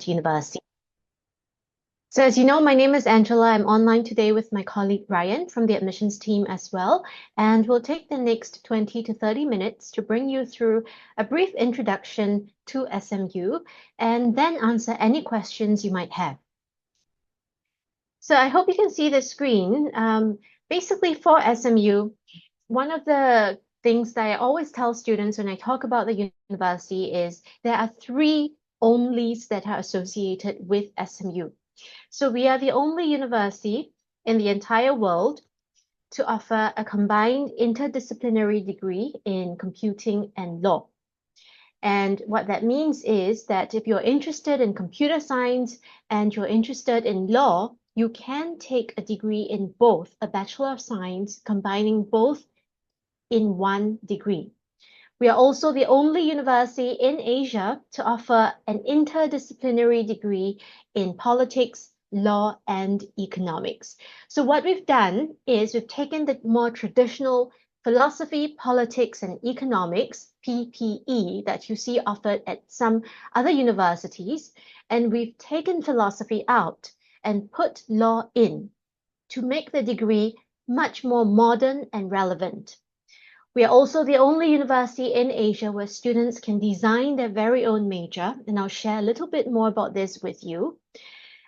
University. So as you know, my name is Angela. I'm online today with my colleague Ryan from the admissions team as well. And we'll take the next 20 to 30 minutes to bring you through a brief introduction to SMU and then answer any questions you might have. So I hope you can see the screen. Basically for SMU, one of the things that I always tell students when I talk about the university is there are three onlys that are associated with SMU. So we are the only university in the entire world to offer a combined interdisciplinary degree in computing and law. And what that means is that if you're interested in computer science and you're interested in law, you can take a degree in both, a Bachelor of Science, combining both in one degree. We are also the only university in Asia to offer an interdisciplinary degree in politics, law, and economics. So what we've done is we've taken the more traditional philosophy, politics, and economics, PPE, that you see offered at some other universities, and we've taken philosophy out and put law in to make the degree much more modern and relevant. We are also the only university in Asia where students can design their very own major, and I'll share a little bit more about this with you.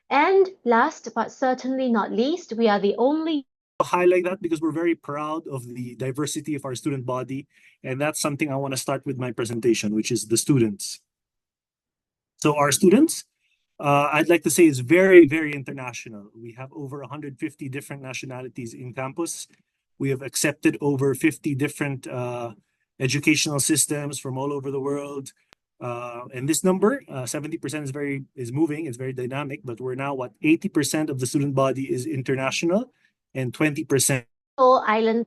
And last but certainly not least, we are the only highlight that because we're very proud of the diversity of our student body. And that's something I want to start with my presentation, which is the students. So our students, I'd like to say is very, very international. We have over 150 different nationalities in campus. We have accepted over 50 different educational systems from all over the world. And this number, 70% is moving, it's very dynamic, but we're now what 80% of the student body is international and 20%. island,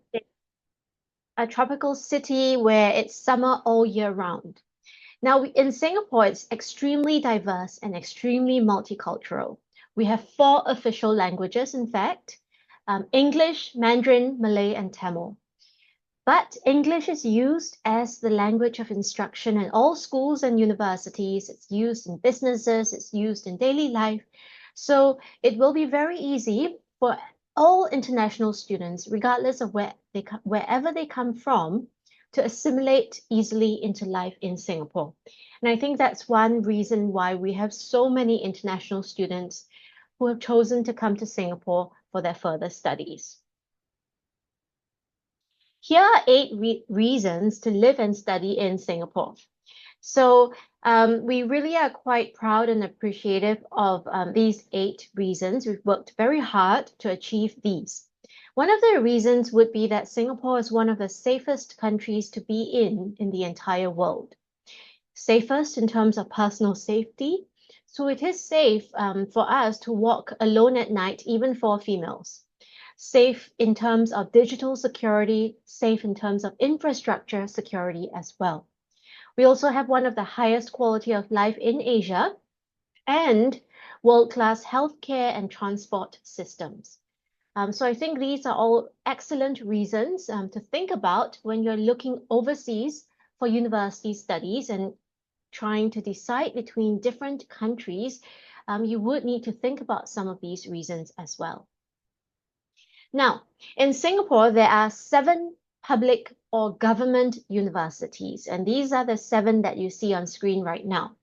a tropical city where it's summer all year round. Now, in Singapore, it's extremely diverse and extremely multicultural. We have 4 official languages, in fact, English, Mandarin, Malay, and Tamil. But English is used as the language of instruction in all schools and universities. It's used in businesses, it's used in daily life. So it will be very easy for all international students, regardless of wherever they come from, to assimilate easily into life in Singapore. And I think that's one reason why we have so many international students who have chosen to come to Singapore for their further studies. Here are 8 reasons to live and study in Singapore. So we really are quite proud and appreciative of these 8 reasons. We've worked very hard to achieve these. One of the reasons would be that Singapore is one of the safest countries to be in the entire world. Safest in terms of personal safety. So it is safe for us to walk alone at night, even for females. Safe in terms of digital security, safe in terms of infrastructure security as well. We also have one of the highest quality of life in Asia and world-class healthcare and transport systems. So I think these are all excellent reasons to think about when you're looking overseas for university studies and trying to decide between different countries. You would need to think about some of these reasons as well. Now, in Singapore, there are 7 public or government universities, and these are the 7 that you see on screen right now.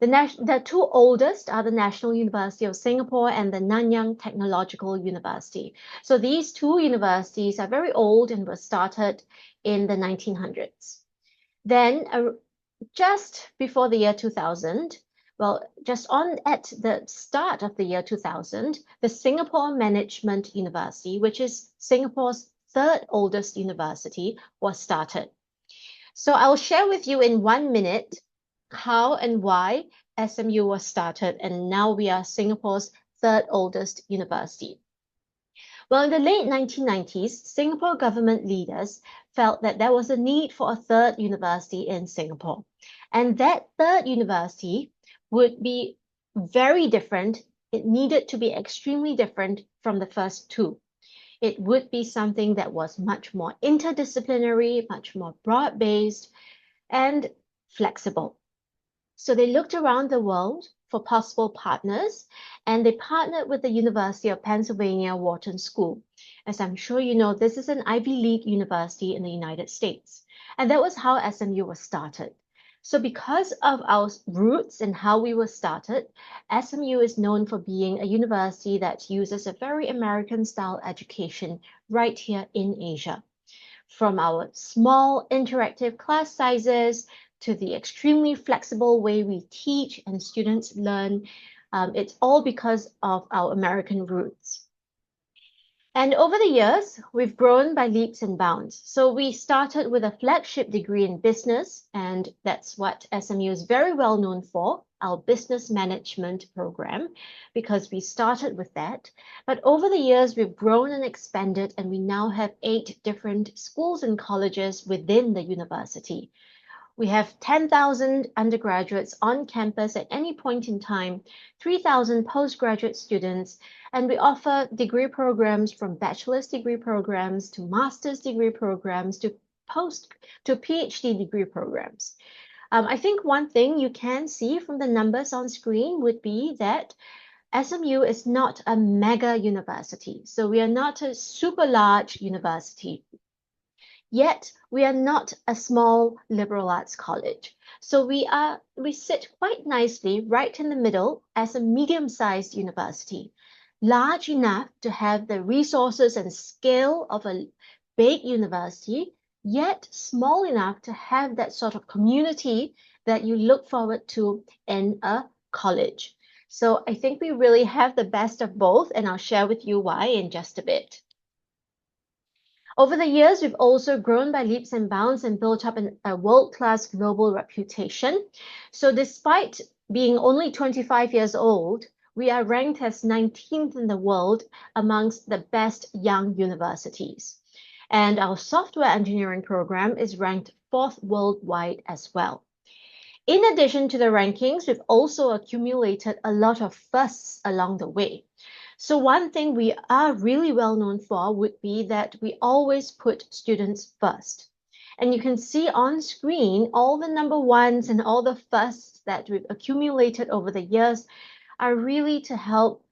The 2 oldest are the National University of Singapore and the Nanyang Technological University. So these 2 universities are very old and were started in the 1900s. Then just before the year 2000, just at the start of the year 2000, the Singapore Management University, which is Singapore's 3rd oldest university, was started. So I'll share with you in 1 minute how and why SMU was started, and now we are Singapore's 3rd oldest university. Well, in the late 1990s, Singapore government leaders felt that there was a need for a 3rd university in Singapore. And that 3rd university would be very different. It needed to be extremely different from the first 2. It would be something that was much more interdisciplinary, much more broad-based, and flexible. So they looked around the world for possible partners, and they partnered with the University of Pennsylvania Wharton School. As I'm sure you know, this is an Ivy League university in the United States. And that was how SMU was started. So because of our roots and how we were started, SMU is known for being a university that uses a very American-style education right here in Asia. From our small interactive class sizes to the extremely flexible way we teach and students learn, it's all because of our American roots. And over the years, we've grown by leaps and bounds. So we started with a flagship degree in business, and that's what SMU is very well known for, our business management program, because we started with that. But over the years, we've grown and expanded, and we now have 8 different schools and colleges within the university. We have 10,000 undergraduates on campus at any point in time, 3,000 postgraduate students, and we offer degree programs from bachelor's degree programs to master's degree programs to PhD degree programs. I think one thing you can see from the numbers on screen would be that SMU is not a mega university. So we are not a super large university. Yet we are not a small liberal arts college. So we sit quite nicely right in the middle as a medium-sized university, large enough to have the resources and scale of a big university, yet small enough to have that sort of community that you look forward to in a college. So I think we really have the best of both, and I'll share with you why in just a bit. Over the years, we've also grown by leaps and bounds and built up a world-class global reputation. So despite being only 25 years old, we are ranked as 19th in the world amongst the best young universities. And our software engineering program is ranked 4th worldwide as well. In addition to the rankings, we've also accumulated a lot of firsts along the way. So one thing we are really well known for would be that we always put students first. And you can see on screen all the number ones and all the firsts that we've accumulated over the years are really to help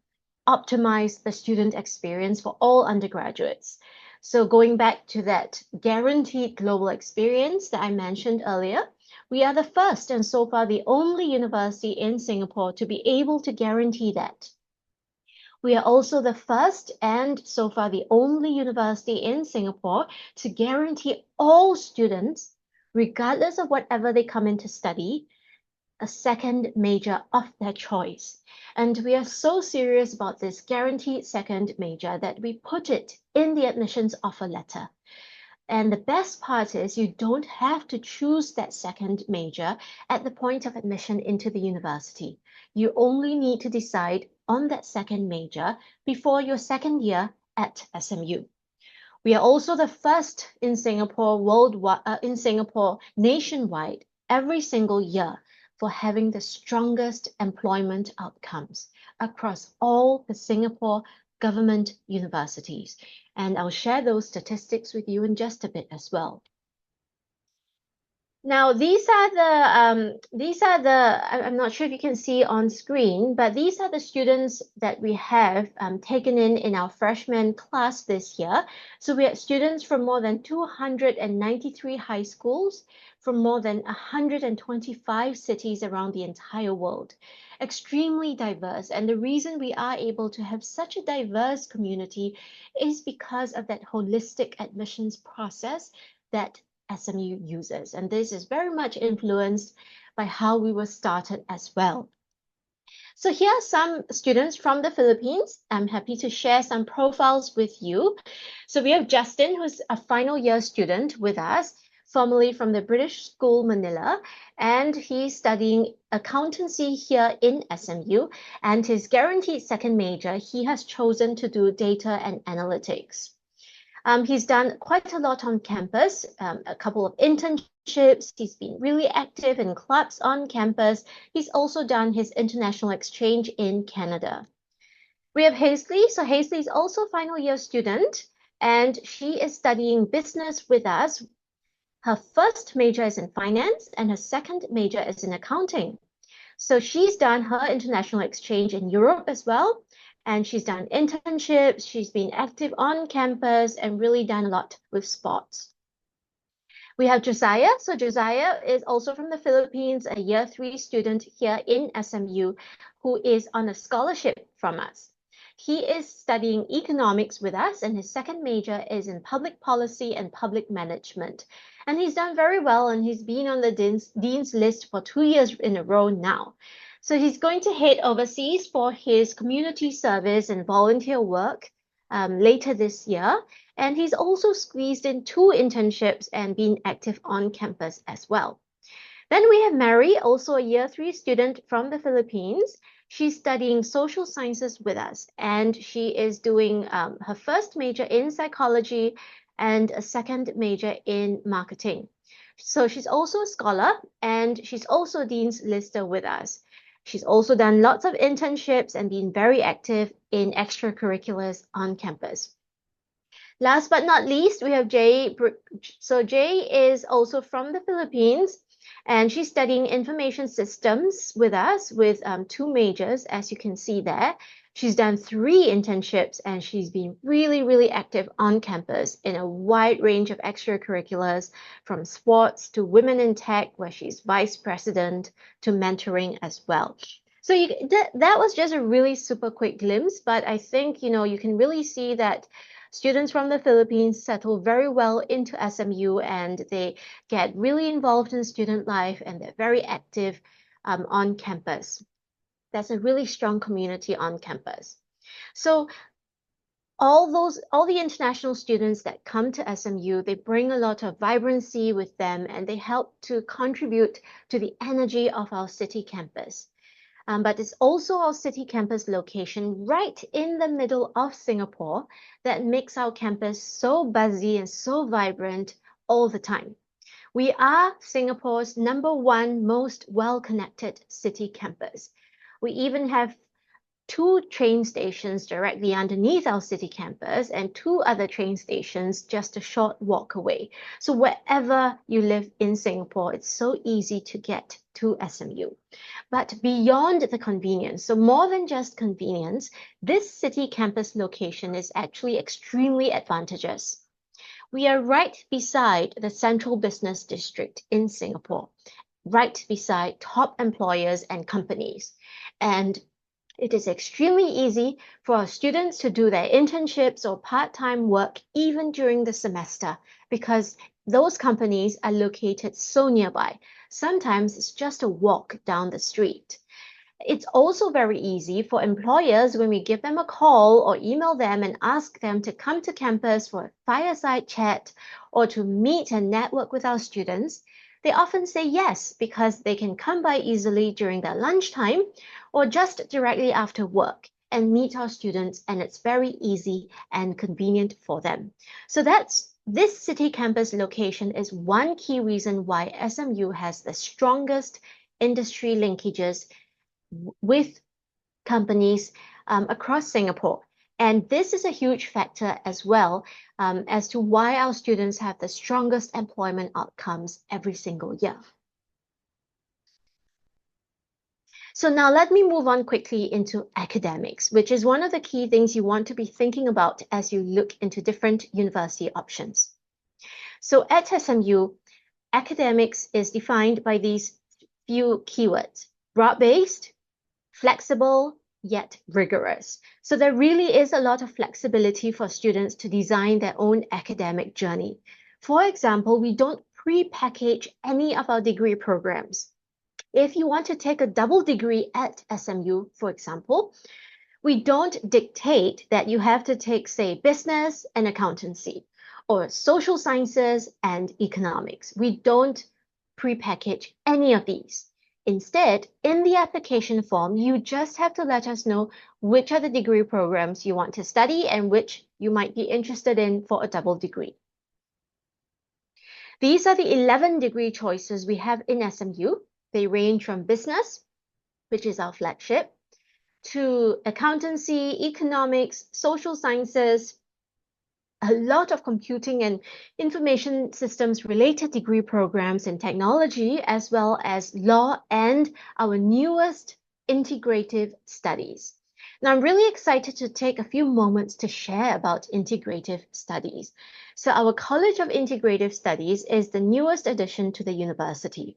optimize the student experience for all undergraduates. So going back to that guaranteed global experience that I mentioned earlier, we are the first and so far the only university in Singapore to be able to guarantee that. We are also the first and so far the only university in Singapore to guarantee all students, regardless of whatever they come in to study, a second major of their choice. And we are so serious about this guaranteed second major that we put it in the admissions offer letter. And the best part is you don't have to choose that second major at the point of admission into the university. You only need to decide on that second major before your second year at SMU. We are also the first in Singapore nationwide every single year for having the strongest employment outcomes across all the Singapore government universities. And I'll share those statistics with you in just a bit as well. Now, I'm not sure if you can see on screen, but these are the students that we have taken in our freshman class this year. So we had students from more than 293 high schools from more than 125 cities around the entire world. Extremely diverse. And the reason we are able to have such a diverse community is because of that holistic admissions process that SMU uses. And this is very much influenced by how we were started as well. So here are some students from the Philippines. I'm happy to share some profiles with you. So we have Justin, who's a final year student with us, formerly from the British School Manila, and he's studying accountancy here in SMU. And his guaranteed second major, he has chosen to do data and analytics. He's done quite a lot on campus, a couple of internships. He's been really active in clubs on campus. He's also done his international exchange in Canada. We have Hazley. So Hazley is also a final year student, and she is studying business with us. Her first major is in finance, and her second major is in accounting. So she's done her international exchange in Europe as well. And she's done internships, she's been active on campus and really done a lot with sports. We have Josiah. So Josiah is also from the Philippines, a year 3 student here in SMU who is on a scholarship from us. He is studying economics with us, and his second major is in public policy and public management. And he's done very well, and he's been on the dean's list for 2 years in a row now. So he's going to head overseas for his community service and volunteer work later this year. And he's also squeezed in 2 internships and been active on campus as well. Then we have Mary, also a year 3 student from the Philippines. She's studying social sciences with us, and she is doing her first major in psychology and a second major in marketing. So she's also a scholar, and she's also Dean's Lister with us. She's also done lots of internships and been very active in extracurriculars on campus. Last but not least, we have Jay. So Jay is also from the Philippines, and she's studying information systems with us with 2 majors, as you can see there. She's done 3 internships, and she's been really, really active on campus in a wide range of extracurriculars, from sports to women in tech, where she's vice president, to mentoring as well. So that was just a really super quick glimpse, but I think, you can really see that students from the Philippines settle very well into SMU, and they get really involved in student life, and they're very active on campus. There's a really strong community on campus. So all the international students that come to SMU, they bring a lot of vibrancy with them, and they help to contribute to the energy of our city campus. But it's also our city campus location right in the middle of Singapore that makes our campus so buzzy and so vibrant all the time. We are Singapore's #1 most well-connected city campus. We even have 2 train stations directly underneath our city campus and 2 other train stations just a short walk away. So wherever you live in Singapore, it's so easy to get to SMU. But beyond the convenience, so more than just convenience, this city campus location is actually extremely advantageous. We are right beside the central business district in Singapore, right beside top employers and companies. And it is extremely easy for our students to do their internships or part-time work even during the semester, because those companies are located so nearby. Sometimes it's just a walk down the street. It's also very easy for employers when we give them a call or email them and ask them to come to campus for a fireside chat or to meet and network with our students. They often say yes because they can come by easily during their lunchtime or just directly after work and meet our students, and it's very easy and convenient for them. So this city campus location is one key reason why SMU has the strongest industry linkages with companies across Singapore. And this is a huge factor as well as to why our students have the strongest employment outcomes every single year. So now let me move on quickly into academics, which is one of the key things you want to be thinking about as you look into different university options. So at SMU, academics is defined by these few keywords: broad-based, flexible, yet rigorous. So there really is a lot of flexibility for students to design their own academic journey. For example, we don't pre-package any of our degree programs. If you want to take a double degree at SMU, for example, we don't dictate that you have to take, say, business and accountancy, or social sciences and economics. We don't pre-package any of these. Instead, in the application form, you just have to let us know which are the degree programs you want to study and which you might be interested in for a double degree. These are the 11 degree choices we have in SMU. They range from business, which is our flagship, to accountancy, economics, social sciences, a lot of computing and information systems related degree programs in technology, as well as law and our newest integrative studies. Now, I'm really excited to take a few moments to share about integrative studies. So our College of Integrative Studies is the newest addition to the university.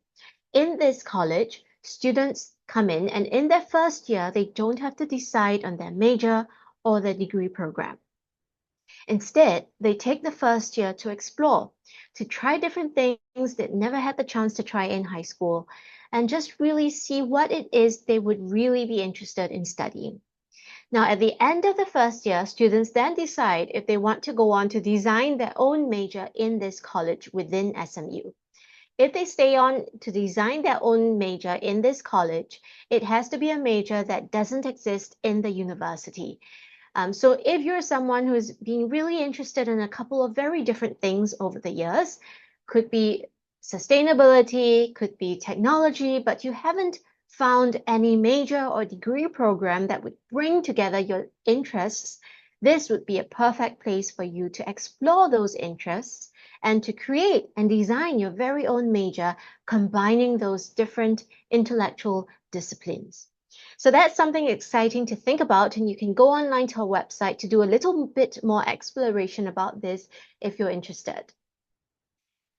In this college, students come in, and in their first year, they don't have to decide on their major or their degree program. Instead, they take the first year to explore, to try different things that never had the chance to try in high school, and just really see what it is they would really be interested in studying. Now, at the end of the first year, students then decide if they want to go on to design their own major in this college within SMU. If they stay on to design their own major in this college, it has to be a major that doesn't exist in the university. So if you're someone who's been really interested in a couple of very different things over the years, could be sustainability, could be technology, but you haven't found any major or degree program that would bring together your interests, this would be a perfect place for you to explore those interests and to create and design your very own major, combining those different intellectual disciplines. So that's something exciting to think about, and you can go online to our website to do a little bit more exploration about this if you're interested.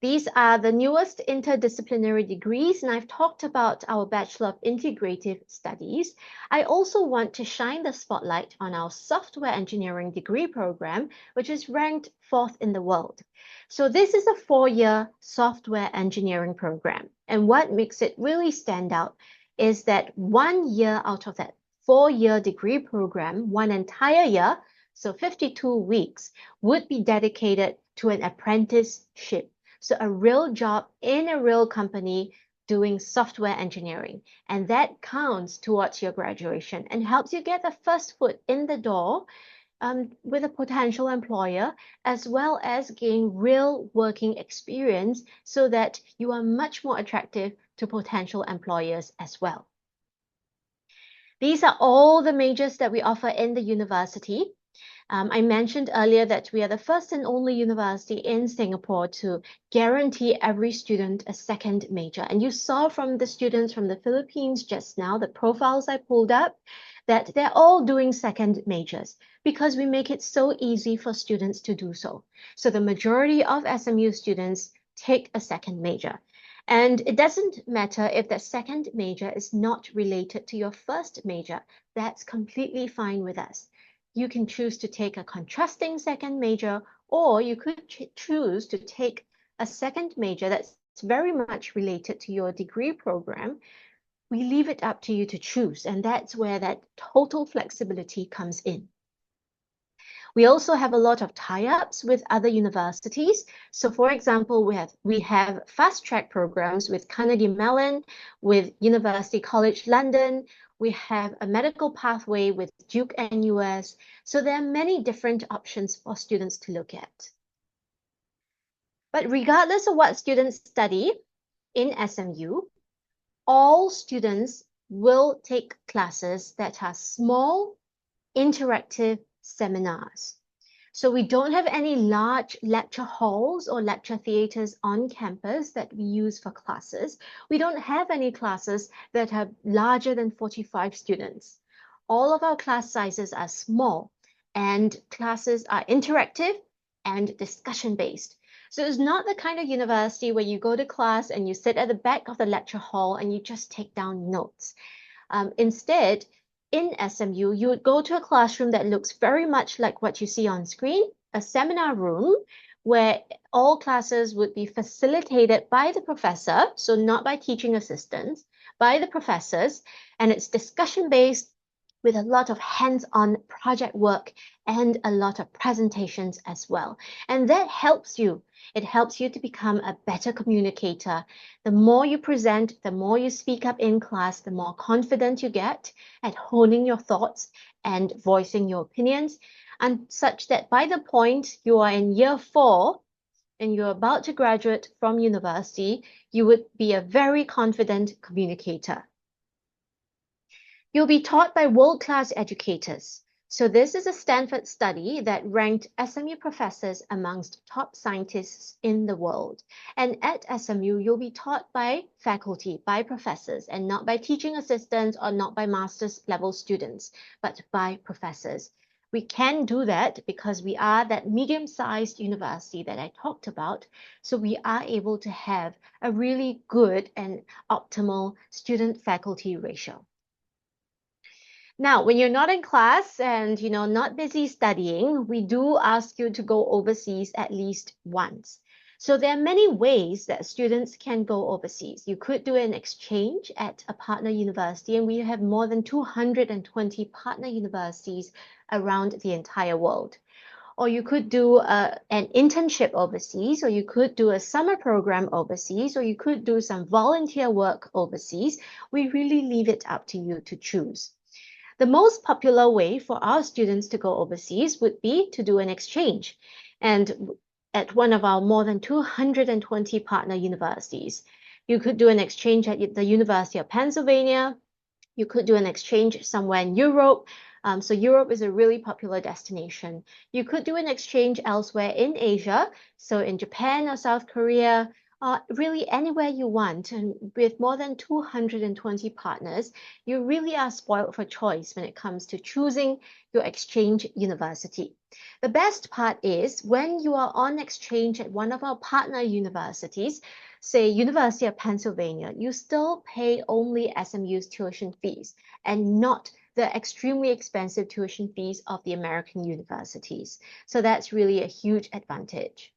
These are the newest interdisciplinary degrees, and I've talked about our Bachelor of Integrative Studies. I also want to shine the spotlight on our Software Engineering degree program, which is ranked 4th in the world. So this is a 4-year software engineering program, and what makes it really stand out is that 1 year out of that 4-year degree program, one entire year, so 52 weeks, would be dedicated to an apprenticeship. So a real job in a real company doing software engineering. And that counts towards your graduation and helps you get the first foot in the door with a potential employer, as well as gain real working experience so that you are much more attractive to potential employers as well. These are all the majors that we offer in the university. I mentioned earlier that we are the first and only university in Singapore to guarantee every student a second major. And you saw from the students from the Philippines just now, the profiles I pulled up, that they're all doing second majors because we make it so easy for students to do so. So the majority of SMU students take a second major. And it doesn't matter if that second major is not related to your first major. That's completely fine with us. You can choose to take a contrasting second major, or you could choose to take a second major that's very much related to your degree program. We leave it up to you to choose, and that's where that total flexibility comes in. We also have a lot of tie-ups with other universities. So for example, we have fast-track programs with Carnegie Mellon, with University College London. We have a medical pathway with Duke NUS. So there are many different options for students to look at. But regardless of what students study in SMU, all students will take classes that are small, interactive seminars. So we don't have any large lecture halls or lecture theaters on campus that we use for classes. We don't have any classes that are larger than 45 students. All of our class sizes are small, and classes are interactive and discussion-based. So it's not the kind of university where you go to class and you sit at the back of the lecture hall and you just take down notes. Instead, in SMU, you would go to a classroom that looks very much like what you see on screen, a seminar room where all classes would be facilitated by the professor, so not by teaching assistants, by the professors, and it's discussion-based with a lot of hands-on project work and a lot of presentations as well. And that helps you. It helps you to become a better communicator. The more you present, the more you speak up in class, the more confident you get at honing your thoughts and voicing your opinions, and such that by the point you are in year 4 and you're about to graduate from university, you would be a very confident communicator. You'll be taught by world-class educators. So this is a Stanford study that ranked SMU professors amongst top scientists in the world. And at SMU, you'll be taught by faculty, by professors, and not by teaching assistants or not by master's level students, but by professors. We can do that because we are that medium-sized university that I talked about. So we are able to have a really good and optimal student-faculty ratio. Now, when you're not in class and not busy studying, we do ask you to go overseas at least once. So there are many ways that students can go overseas. You could do an exchange at a partner university, and we have more than 220 partner universities around the entire world. Or you could do an internship overseas, or you could do a summer program overseas, or you could do some volunteer work overseas. We really leave it up to you to choose. The most popular way for our students to go overseas would be to do an exchange, and at one of our more than 220 partner universities. You could do an exchange at the University of Pennsylvania. You could do an exchange somewhere in Europe. So Europe is a really popular destination. You could do an exchange elsewhere in Asia, so in Japan or South Korea, really anywhere you want. And with more than 220 partners, you really are spoiled for choice when it comes to choosing your exchange university. The best part is when you are on exchange at one of our partner universities, say University of Pennsylvania, you still pay only SMU's tuition fees and not the extremely expensive tuition fees of the American universities. So that's really a huge advantage.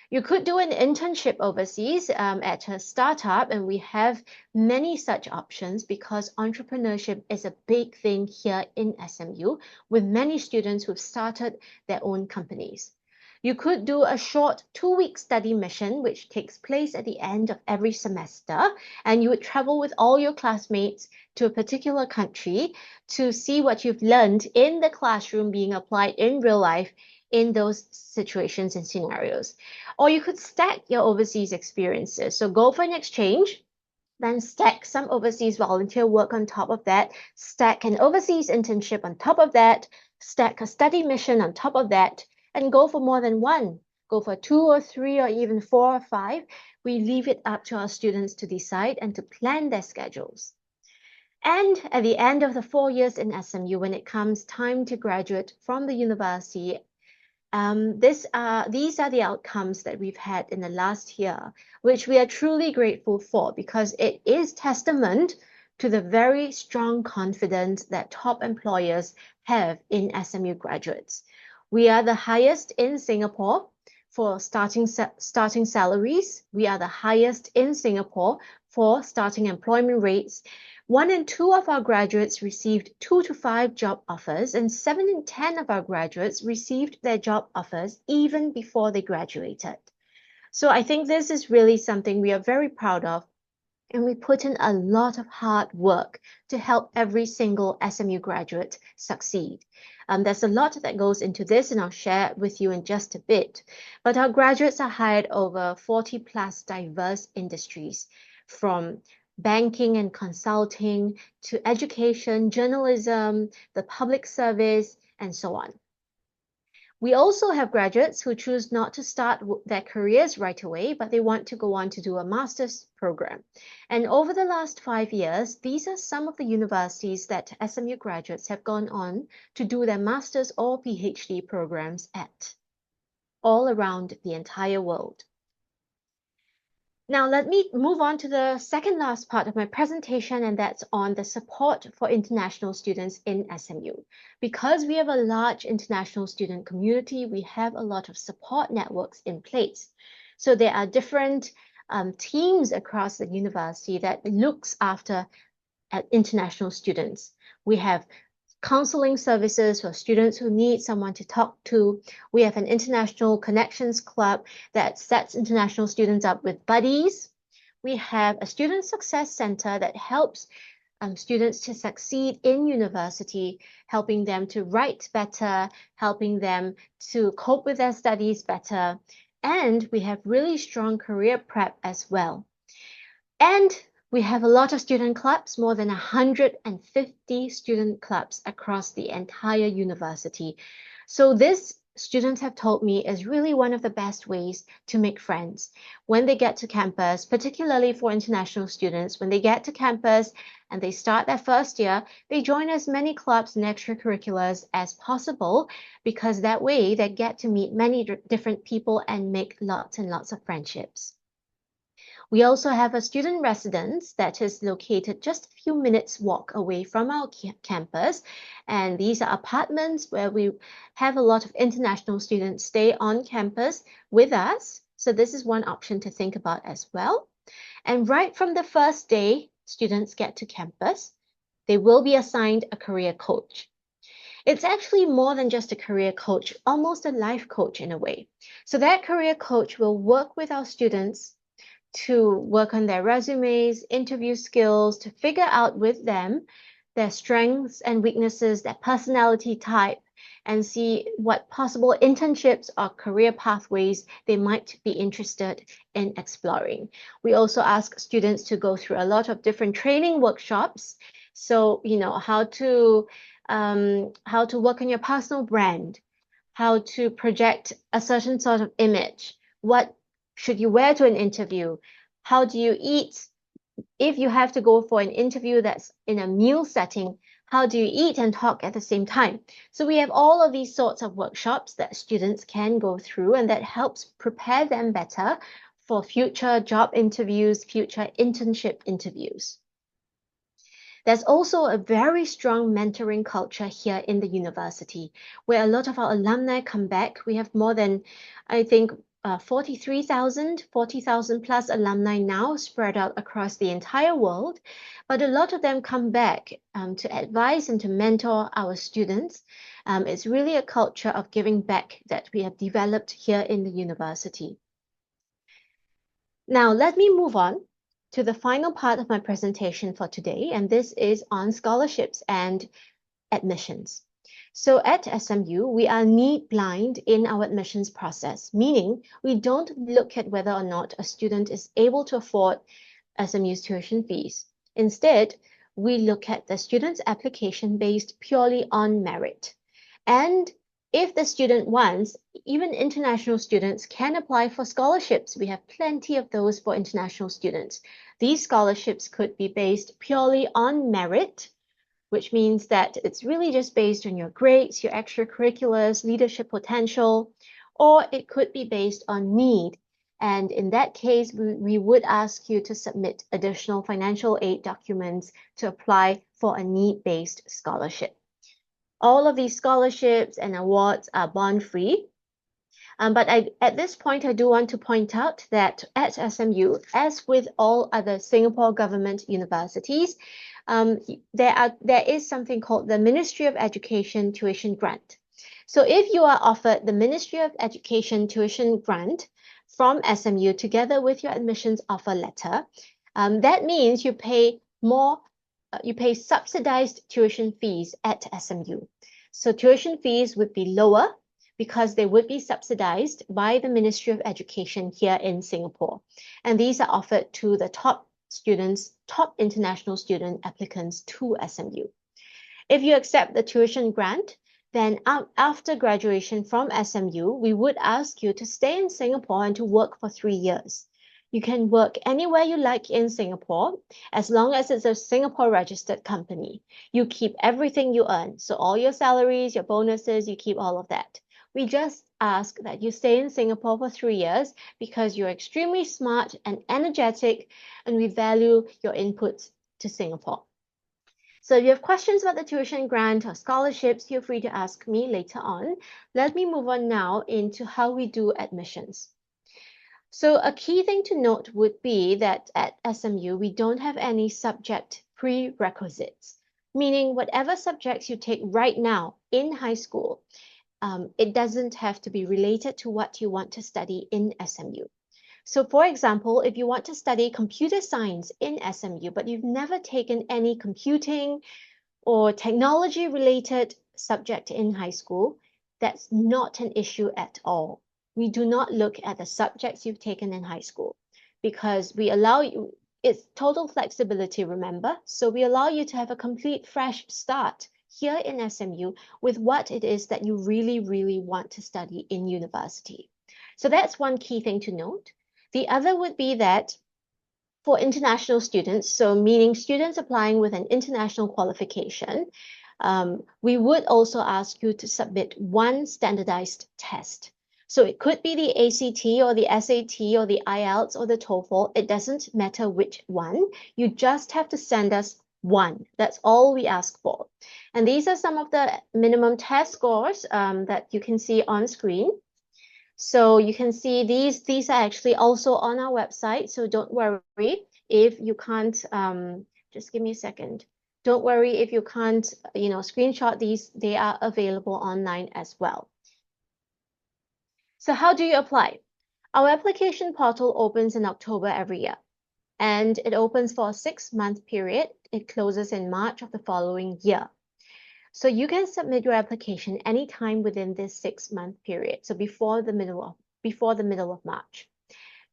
You could do an internship overseas at a startup, and we have many such options because entrepreneurship is a big thing here in SMU with many students who've started their own companies. You could do a short 2-week study mission, which takes place at the end of every semester, and you would travel with all your classmates to a particular country to see what you've learned in the classroom being applied in real life in those situations and scenarios. Or you could stack your overseas experiences. So go for an exchange, then stack some overseas volunteer work on top of that, stack an overseas internship on top of that, stack a study mission on top of that, and go for more than one. Go for 2 or 3 or even 4 or 5. We leave it up to our students to decide and to plan their schedules. And at the end of the 4 years in SMU, when it comes time to graduate from the university, these are the outcomes that we've had in the last year, which we are truly grateful for because it is testament to the very strong confidence that top employers have in SMU graduates. We are the highest in Singapore for starting salaries. We are the highest in Singapore for starting employment rates. 1 in 2 of our graduates received 2 to 5 job offers, and 7 in 10 of our graduates received their job offers even before they graduated. So I think this is really something we are very proud of, and we put in a lot of hard work to help every single SMU graduate succeed. There's a lot that goes into this, and I'll share it with you in just a bit. But our graduates are hired over 40 plus diverse industries, from banking and consulting to education, journalism, the public service, and so on. We also have graduates who choose not to start their careers right away, but they want to go on to do a master's program. And over the last 5 years, these are some of the universities that SMU graduates have gone on to do their master's or PhD programs at, all around the entire world. Now, let me move on to the second last part of my presentation, and that's on the support for international students in SMU. Because we have a large international student community, we have a lot of support networks in place. So there are different teams across the university that looks after international students. We have counseling services for students who need someone to talk to. We have an international connections club that sets international students up with buddies. We have a student success center that helps students to succeed in university, helping them to write better, helping them to cope with their studies better. And we have really strong career prep as well. And We have a lot of student clubs, more than 150 student clubs across the entire university. So this, students have told me, is really one of the best ways to make friends. When they get to campus, particularly for international students, when they get to campus and they start their first year, they join as many clubs and extracurriculars as possible, because that way they get to meet many different people and make lots and lots of friendships. We also have a student residence that is located just a few minutes walk away from our campus. And these are apartments where we have a lot of international students stay on campus with us. So this is one option to think about as well. And right from the first day students get to campus, they will be assigned a career coach. It's actually more than just a career coach, almost a life coach in a way. So that career coach will work with our students to work on their resumes, interview skills, to figure out with them their strengths and weaknesses, their personality type, and see what possible internships or career pathways they might be interested in exploring. We also ask students to go through a lot of different training workshops. So, how to work on your personal brand, how to project a certain sort of image, what should you wear to an interview, how do you eat, if you have to go for an interview that's in a meal setting, how do you eat and talk at the same time? So we have all of these sorts of workshops that students can go through, and that helps prepare them better for future job interviews, future internship interviews. There's also a very strong mentoring culture here in the university, where a lot of our alumni come back. We have more than, I think, 43,000, 40,000 plus alumni now spread out across the entire world. But a lot of them come back to advise and to mentor our students. It's really a culture of giving back that we have developed here in the university. Now, let me move on to the final part of my presentation for today, and this is on scholarships and admissions. So at SMU, we are need blind in our admissions process, meaning we don't look at whether or not a student is able to afford SMU's tuition fees. Instead, we look at the student's application based purely on merit. And if the student wants, even international students can apply for scholarships. We have plenty of those for international students. These scholarships could be based purely on merit, which means that it's really just based on your grades, your extracurriculars, leadership potential, or it could be based on need. And in that case, we would ask you to submit additional financial aid documents to apply for a need-based scholarship. All of these scholarships and awards are bond-free. But at this point, I do want to point out that at SMU, as with all other Singapore government universities, there is something called the Ministry of Education Tuition Grant. So if you are offered the Ministry of Education Tuition Grant from SMU together with your admissions offer letter, that means you pay subsidized tuition fees at SMU. So tuition fees would be lower because they would be subsidized by the Ministry of Education here in Singapore. And these are offered to the top students, top international student applicants to SMU. If you accept the tuition grant, then after graduation from SMU, we would ask you to stay in Singapore and to work for 3 years. You can work anywhere you like in Singapore, as long as it's a Singapore registered company. You keep everything you earn. So all your salaries, your bonuses, you keep all of that. We just ask that you stay in Singapore for 3 years because you're extremely smart and energetic, and we value your inputs to Singapore. So if you have questions about the tuition grant or scholarships, feel free to ask me later on. Let me move on now into how we do admissions. So a key thing to note would be that at SMU, we don't have any subject prerequisites, meaning whatever subjects you take right now in high school, it doesn't have to be related to what you want to study in SMU. So for example, if you want to study computer science in SMU, but you've never taken any computing or technology related subject in high school, that's not an issue at all. We do not look at the subjects you've taken in high school because we allow you, it's total flexibility, remember? So we allow you to have a complete fresh start here in SMU with what it is that you really, really want to study in university. So that's one key thing to note. The other would be that for international students, so meaning students applying with an international qualification, we would also ask you to submit one standardized test. So it could be the ACT or the SAT or the IELTS or the TOEFL. It doesn't matter which one. You just have to send us one. That's all we ask for. And these are some of the minimum test scores that you can see on screen. So you can see these are actually also on our website. So don't worry if you can't, just give me a second. Don't worry if you can't, screenshot these, they are available online as well. So how do you apply? Our application portal opens in October every year, and it opens for a 6-month period. It closes in March of the following year. So you can submit your application anytime within this 6-month period. So before the middle of March.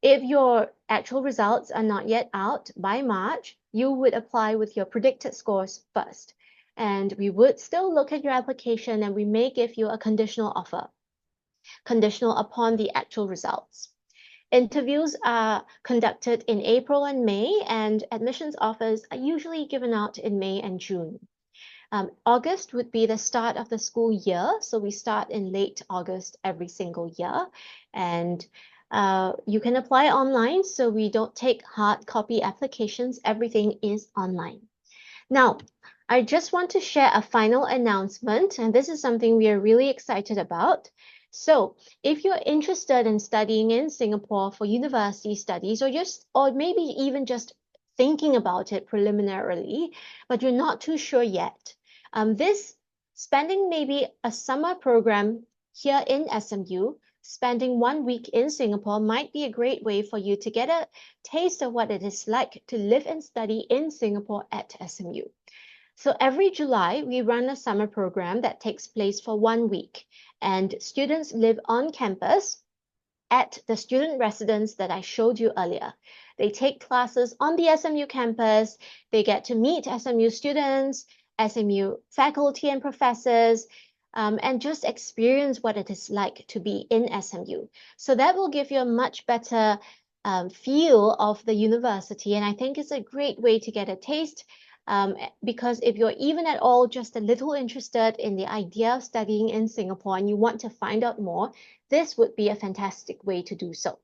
If your actual results are not yet out by March, you would apply with your predicted scores first. And we would still look at your application and we may give you a conditional offer, conditional upon the actual results. Interviews are conducted in April and May, and admissions offers are usually given out in May and June. August would be the start of the school year. So we start in late August every single year. And you can apply online. So we don't take hard copy applications. Everything is online. Now, I just want to share a final announcement. And this is something we are really excited about. So if you're interested in studying in Singapore for university studies, or maybe even just thinking about it preliminarily, but you're not too sure yet, this spending maybe a summer program here in SMU, spending 1 week in Singapore might be a great way for you to get a taste of what it is like to live and study in Singapore at SMU. So every July, we run a summer program that takes place for 1 week, and students live on campus at the student residence that I showed you earlier. They take classes on the SMU campus, they get to meet SMU students, SMU faculty and professors, and just experience what it is like to be in SMU. So that will give you a much better feel of the university, and I think it's a great way to get a taste because if you're even at all just a little interested in the idea of studying in Singapore and you want to find out more, this would be a fantastic way to do so.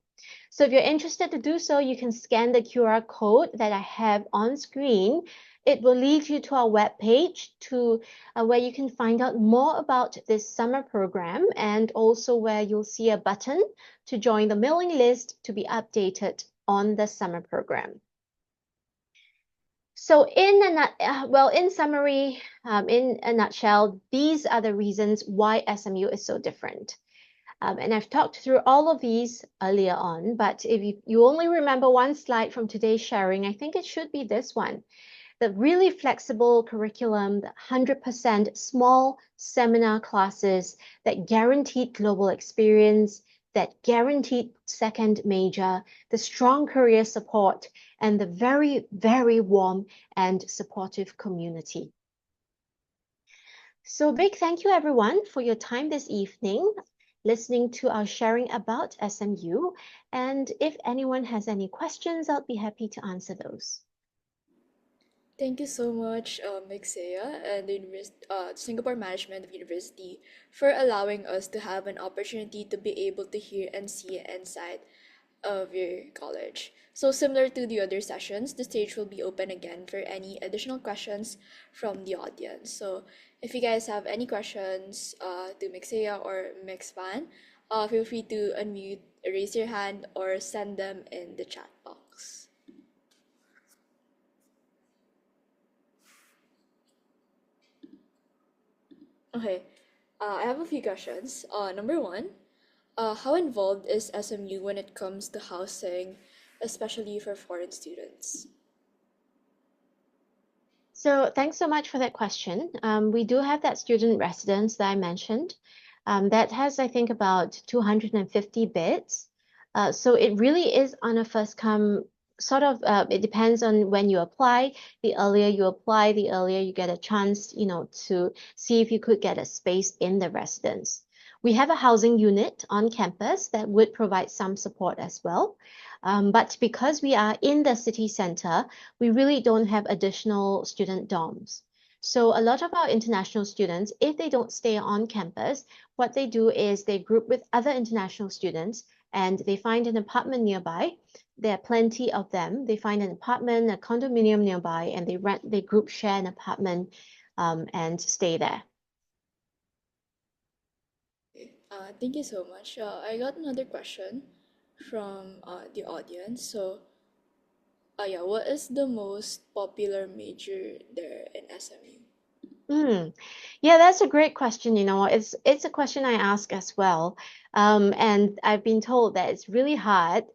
So if you're interested to do so, you can scan the QR code that I have on screen. It will lead you to our webpage where you can find out more about this summer program, and also where you'll see a button to join the mailing list to be updated on the summer program. So in summary, in a nutshell, these are the reasons why SMU is so different. And I've talked through all of these earlier on, but if you only remember one slide from today's sharing, I think it should be this one. The really flexible curriculum, the 100% small seminar classes that guaranteed global experience, that guaranteed second major, the strong career support, and the very, very warm and supportive community. So big thank you everyone for your time this evening, listening to our sharing about SMU. And if anyone has any questions, I'll be happy to answer those. Thank you so much, Mixea and the Singapore Management of University for allowing us to have an opportunity to be able to hear and see inside of your college. So similar to the other sessions, the stage will be open again for any additional questions from the audience. So if you guys have any questions to Mixea or Mixvan, feel free to unmute, raise your hand, or send them in the chat box. Okay, I have a few questions. Number one, how involved is SMU when it comes to housing, especially for foreign students? So thanks so much for that question. We do have that student residence that I mentioned. That has, I think, about 250 beds. So it really is on a first come, sort of it depends on when you apply. The earlier you apply, the earlier you get a chance, to see if you could get a space in the residence. We have a housing unit on campus that would provide some support as well. But because we are in the city center, we really don't have additional student dorms. So a lot of our international students, if they don't stay on campus, what they do is they group with other international students and they find an apartment nearby. There are plenty of them. They find an apartment, a condominium nearby, and they group share an apartment and stay there. Thank you so much. I got another question from the audience. So, yeah, what is the most popular major there in SMU? Yeah, that's a great question. It's a question I ask as well. And I've been told that it's really hard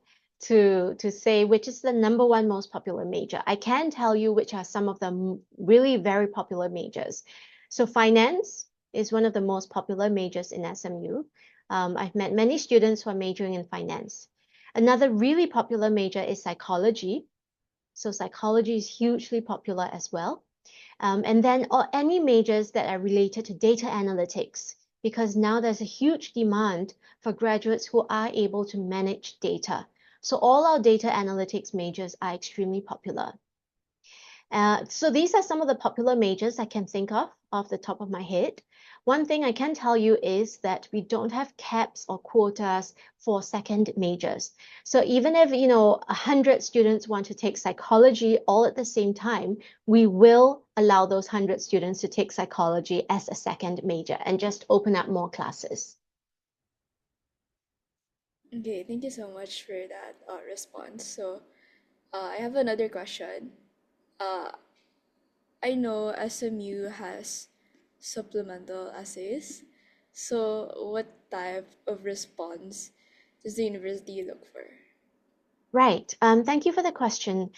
to say which is the number one most popular major. I can tell you which are some of the really very popular majors. So finance is one of the most popular majors in SMU. I've met many students who are majoring in finance. Another really popular major is psychology. So psychology is hugely popular as well. And then any majors that are related to data analytics, because now there's a huge demand for graduates who are able to manage data. So all our data analytics majors are extremely popular. So these are some of the popular majors I can think of off the top of my head. One thing I can tell you is that we don't have caps or quotas for second majors. So even if, 100 students want to take psychology all at the same time, we will allow those 100 students to take psychology as a second major and just open up more classes. Okay, thank you so much for that response. So, I have another question. Uh, I know SMU has supplemental essays. So, what type of response does the university look for? Right. Thank you for the question.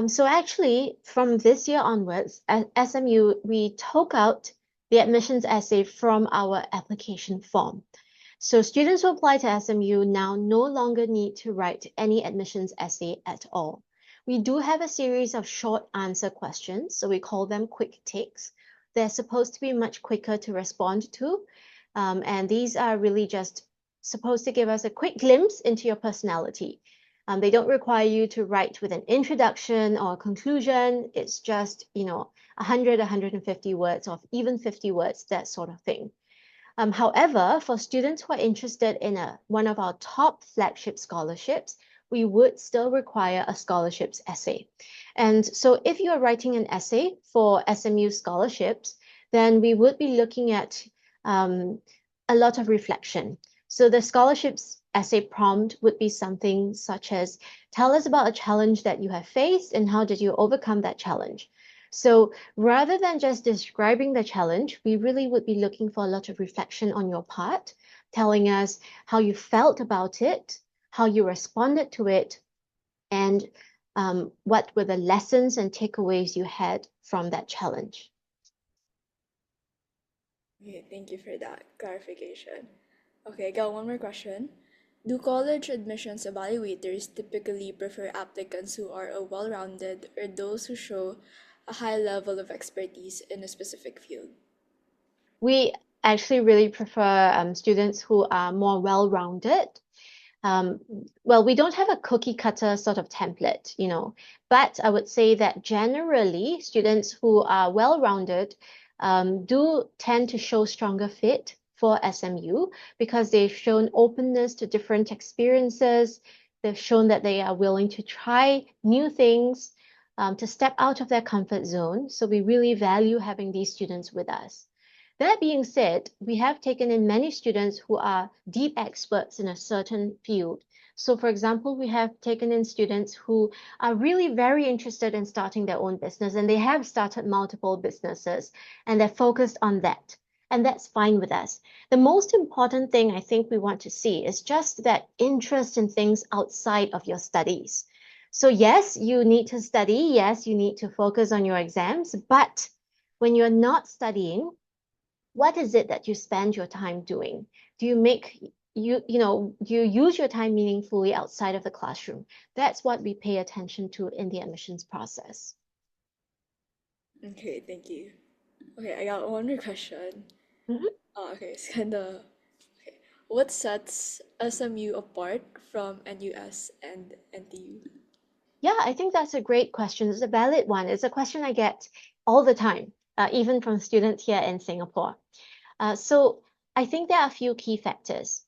So actually, from this year onwards, at SMU, we took out the admissions essay from our application form. So students who apply to SMU now no longer need to write any admissions essay at all. We do have a series of short answer questions, so we call them quick takes. They're supposed to be much quicker to respond to, and these are really just supposed to give us a quick glimpse into your personality. They don't require you to write with an introduction or a conclusion. It's just, 100, 150 words or even 50 words, that sort of thing. However, for students who are interested in one of our top flagship scholarships, we would still require a scholarships essay. And so if you are writing an essay for SMU scholarships, then we would be looking at a lot of reflection. So the scholarships essay prompt would be something such as, tell us about a challenge that you have faced and how did you overcome that challenge. So rather than just describing the challenge, we really would be looking for a lot of reflection on your part, telling us how you felt about it, how you responded to it, and what were the lessons and takeaways you had from that challenge. Okay, thank you for that clarification. Okay, I got one more question. Do college admissions evaluators typically prefer applicants who are well-rounded or those who show a high level of expertise in a specific field? We actually really prefer students who are more well-rounded. Well, we don't have a cookie cutter sort of template, but I would say that generally students who are well-rounded do tend to show stronger fit for SMU because they've shown openness to different experiences. They've shown that they are willing to try new things, to step out of their comfort zone. So we really value having these students with us. That being said, we have taken in many students who are deep experts in a certain field. So for example, we have taken in students who are really very interested in starting their own business and they have started multiple businesses and they're focused on that. And that's fine with us. The most important thing I think we want to see is just that interest in things outside of your studies. So yes, you need to study. Yes, you need to focus on your exams. But when you're not studying, what is it that you spend your time doing? Do you make you use your time meaningfully outside of the classroom. That's what we pay attention to in the admissions process. Okay, thank you. Okay, I got one more question. Mhm. Okay, it's kind of okay. What sets SMU apart from NUS and NTU? Yeah, I think that's a great question. It's a valid one. It's a question I get all the time, even from students here in Singapore. So I think there are a few key factors.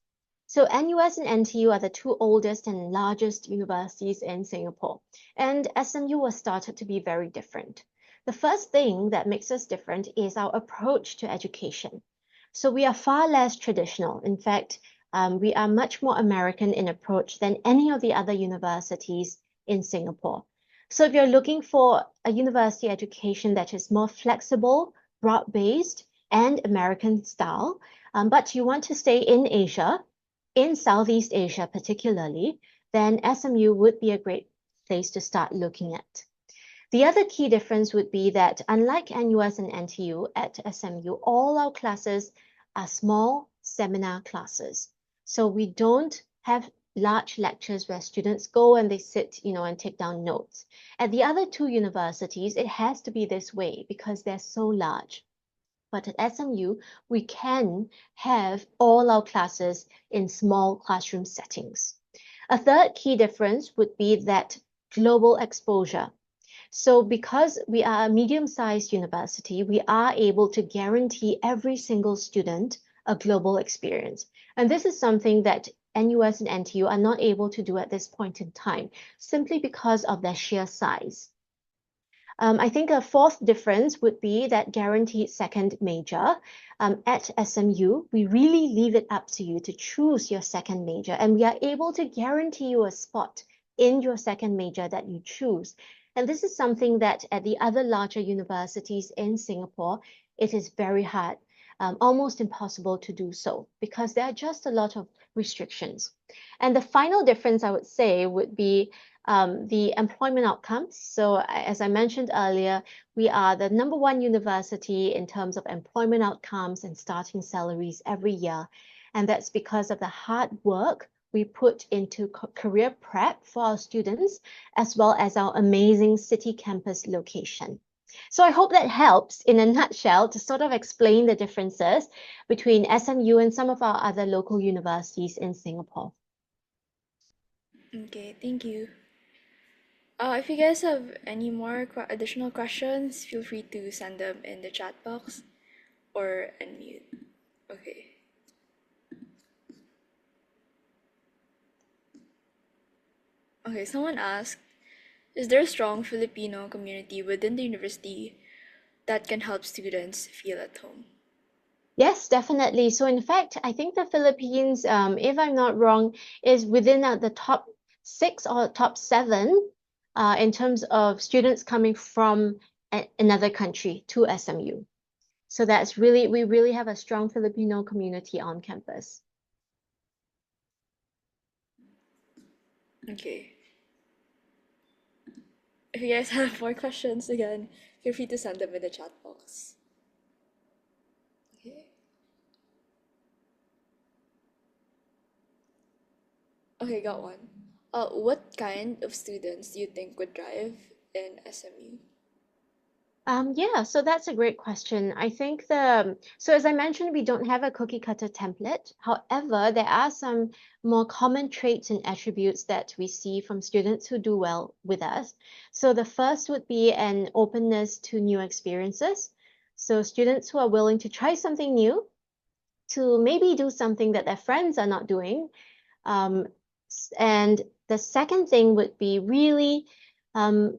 So NUS and NTU are the two oldest and largest universities in Singapore, and SMU was started to be very different. The first thing that makes us different is our approach to education. So we are far less traditional. In fact, we are much more American in approach than any of the other universities in Singapore. So if you're looking for a university education that is more flexible, broad-based, and American style, but you want to stay in Asia, in Southeast Asia particularly, then SMU would be a great place to start looking at. The other key difference would be that unlike NUS and NTU, at SMU, all our classes are small seminar classes. So we don't have large lectures where students go and they sit, and take down notes. At the other two universities, it has to be this way because they're so large. But at SMU, we can have all our classes in small classroom settings. A third key difference would be that global exposure. So because we are a medium-sized university, we are able to guarantee every single student a global experience. And this is something that NUS and NTU are not able to do at this point in time, simply because of their sheer size. I think a fourth difference would be that guaranteed second major. At SMU, we really leave it up to you to choose your second major, and we are able to guarantee you a spot in your second major that you choose. And this is something that at the other larger universities in Singapore, it is very hard, almost impossible to do so because there are just a lot of restrictions. And the final difference I would say would be the employment outcomes. So as I mentioned earlier, we are the #1 university in terms of employment outcomes and starting salaries every year. And that's because of the hard work we put into career prep for our students, as well as our amazing city campus location. So I hope that helps in a nutshell to sort of explain the differences between SMU and some of our other local universities in Singapore. Okay, thank you. If you guys have any more additional questions, feel free to send them in the chat box or unmute. Okay. Okay, someone asked, is there a strong Filipino community within the university that can help students feel at home? Yes, definitely. So in fact, I think the Philippines, if I'm not wrong, is within the top 6 or top 7 in terms of students coming from another country to SMU. So we really have a strong Filipino community on campus. Okay. If you guys have more questions, again, feel free to send them in the chat box. Okay. Okay, got one. What kind of students do you think would thrive in SMU? Yeah, so that's a great question. I think so as I mentioned, we don't have a cookie cutter template. However, there are some more common traits and attributes that we see from students who do well with us. So the first would be an openness to new experiences. So students who are willing to try something new, to maybe do something that their friends are not doing. And the second thing would be really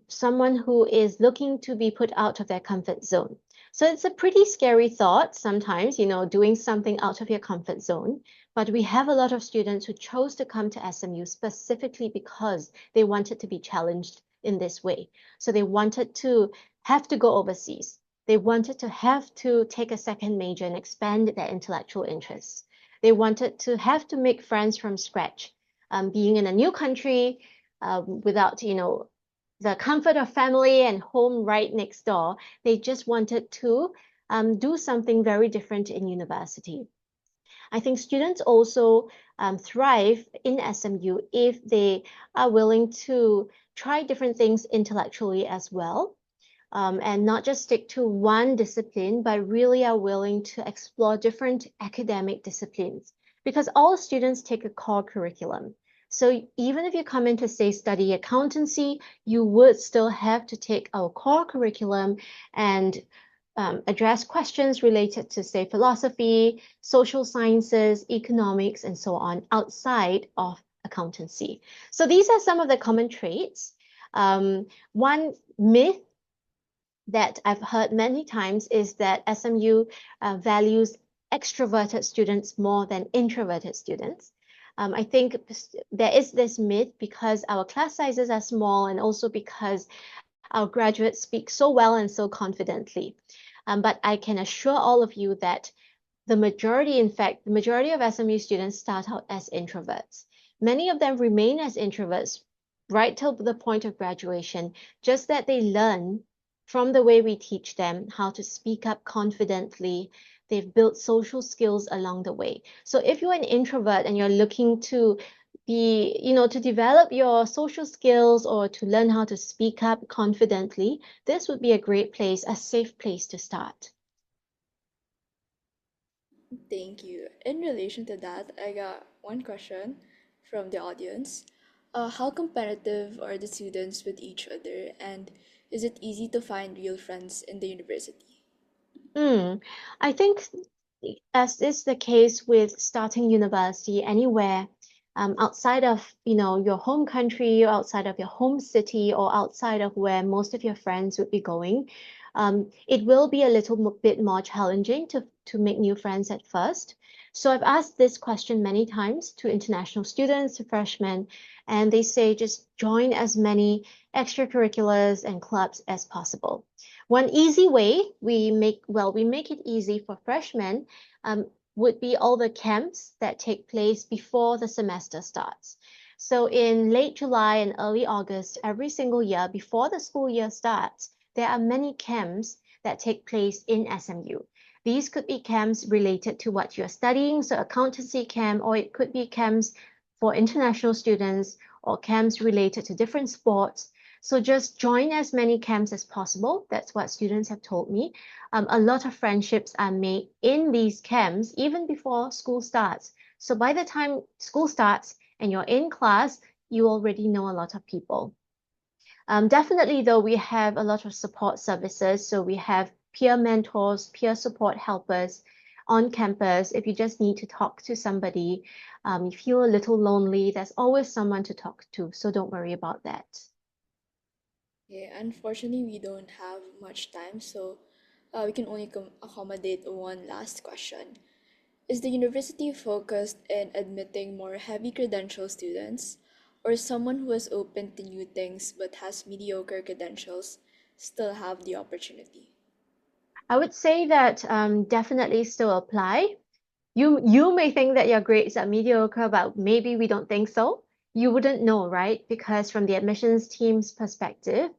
someone who is looking to be put out of their comfort zone. So it's a pretty scary thought sometimes, doing something out of your comfort zone. But we have a lot of students who chose to come to SMU specifically because they wanted to be challenged in this way. So they wanted to have to go overseas. They wanted to have to take a second major and expand their intellectual interests. They wanted to have to make friends from scratch. Being in a new country without, the comfort of family and home right next door, they just wanted to do something very different in university. I think students also thrive in SMU if they are willing to try different things intellectually as well, and not just stick to one discipline, but really are willing to explore different academic disciplines. Because all students take a core curriculum. So even if you come in to say study accountancy, you would still have to take our core curriculum and address questions related to, say, philosophy, social sciences, economics, and so on outside of accountancy. So these are some of the common traits. One myth that I've heard many times is that SMU values extroverted students more than introverted students. I think there is this myth because our class sizes are small and also because our graduates speak so well and so confidently. But I can assure all of you that the majority, in fact, the majority of SMU students start out as introverts. Many of them remain as introverts right till the point of graduation, just that they learn from the way we teach them how to speak up confidently. They've built social skills along the way. So if you're an introvert and you're looking to to develop your social skills or to learn how to speak up confidently, this would be a great place, a safe place to start. Thank you. In relation to that, I got one question from the audience. How competitive are the students with each other, and is it easy to find real friends in the university? Mm, I think, as is the case with starting university anywhere, outside of, your home country or outside of your home city or outside of where most of your friends would be going, it will be a little bit more challenging to make new friends at first. So I've asked this question many times to international students, to freshmen, and they say just join as many extracurriculars and clubs as possible. One easy way we make it easy for freshmen would be all the camps that take place before the semester starts. So in late July and early August, every single year before the school year starts, there are many camps that take place in SMU. These could be camps related to what you're studying, so accountancy camp, or it could be camps for international students or camps related to different sports. So just join as many camps as possible. That's what students have told me. A lot of friendships are made in these camps even before school starts. So by the time school starts and you're in class, you already know a lot of people. Definitely, though, we have a lot of support services. So we have peer mentors, peer support helpers on campus. If you just need to talk to somebody, you feel a little lonely, there's always someone to talk to. So don't worry about that. Okay, unfortunately, we don't have much time, so we can only accommodate one last question. Is the university focused in admitting more heavy credential students, or someone who is open to new things but has mediocre credentials still have the opportunity? I would say that definitely still apply. You may think that your grades are mediocre, but maybe we don't think so. You wouldn't know, right? Because from the admissions team's perspective,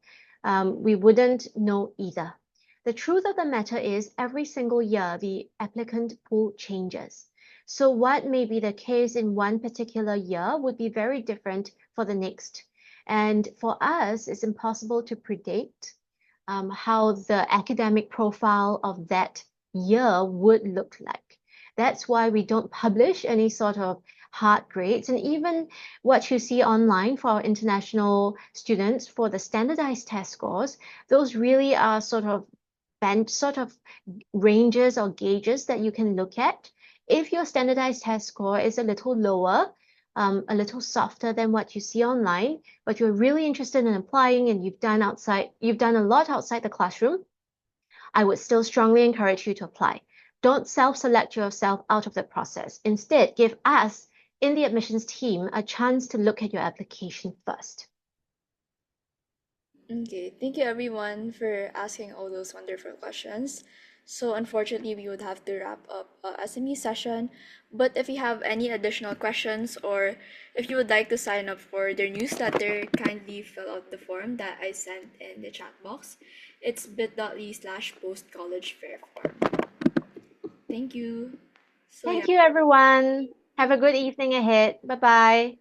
we wouldn't know either. The truth of the matter is, every single year, the applicant pool changes. So what may be the case in one particular year would be very different for the next. And for us, it's impossible to predict how the academic profile of that year would look like. That's why we don't publish any sort of hard grades. And even what you see online for our international students for the standardized test scores, those really are sort of ranges or gauges that you can look at. If your standardized test score is a little lower, a little softer than what you see online, but you're really interested in applying and you've done a lot outside the classroom, I would still strongly encourage you to apply. Don't self-select yourself out of the process. Instead, give us in the admissions team a chance to look at your application first. Okay, thank you everyone for asking all those wonderful questions. So unfortunately, we would have to wrap up our SME session. But if you have any additional questions or if you would like to sign up for their newsletter, kindly fill out the form that I sent in the chat box. It's bit.ly/postcollegefair form. Thank you. So yeah, Thank you, everyone. Have a good evening ahead. Bye bye.